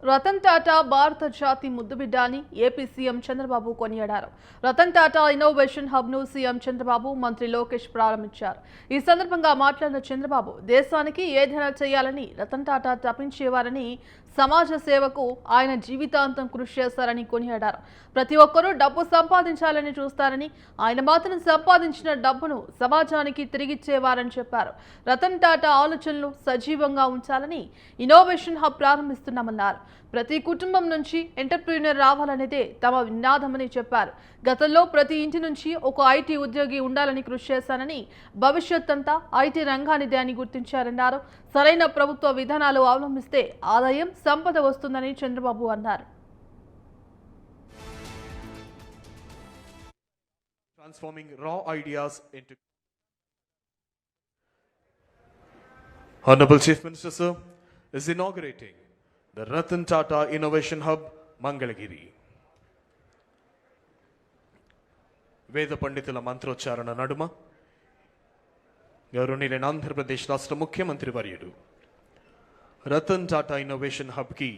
రతన్ టాటా భారత జాతి ముద్దుబిడ్డ అని ఏపీ సీఎం చంద్రబాబు కొనియాడారు. రతన్ టాటా ఇన్నోవేషన్ హబ్ ను సీఎం చంద్రబాబు, మంత్రి లోకేష్ ప్రారంభించారు. ఈ సందర్భంగా మాట్లాడిన చంద్రబాబు, దేశానికి ఏదైనా చేయాలని రతన్ టాటా తప్పించేవారని, సమాజ సేవకు ఆయన జీవితాంతం కృషి చేశారని కొనియాడారు. ప్రతి ఒక్కరూ డబ్బు సంపాదించాలని చూస్తారని, ఆయన మాత్రం సంపాదించిన డబ్బును సమాజానికి తిరిగిచ్చేవారని చెప్పారు. రతన్ టాటా ఆలోచనలు సజీవంగా ఉంచాలని ఇన్నోవేషన్ హబ్ ప్రారంభిస్తున్నామన్నారు. ప్రతి కుటుంబం నుంచి ఎంటర్‌ప్రెన్యూర్ రావాలనేదే తమ నినాదమని చెప్పారు. గతంలో ప్రతి ఇంటి నుంచి ఒక ఐటీ ఉద్యోగి ఉండాలని కృషి చేశానని, భవిష్యత్తంతా ఐటీ రంగానిదే అని గుర్తించారన్నారు. సరైన ప్రభుత్వ విధానాలు అవలంబిస్తే ఆదాయం, సంపద వస్తుందని చంద్రబాబు అన్నారు. Transforming raw ideas into Honorable Chief Minister Sir is inaugurating the Ratan Tata Innovation Hub, Mangalagiri. వేద పండితుల మంత్రోచ్చారణ నడుమ గౌరవనీయులైన ఆంధ్రప్రదేశ్ రాష్ట్ర ముఖ్యమంత్రి వర్యుడు రతన్ టాటా ఇన్నోవేషన్ హబ్ కి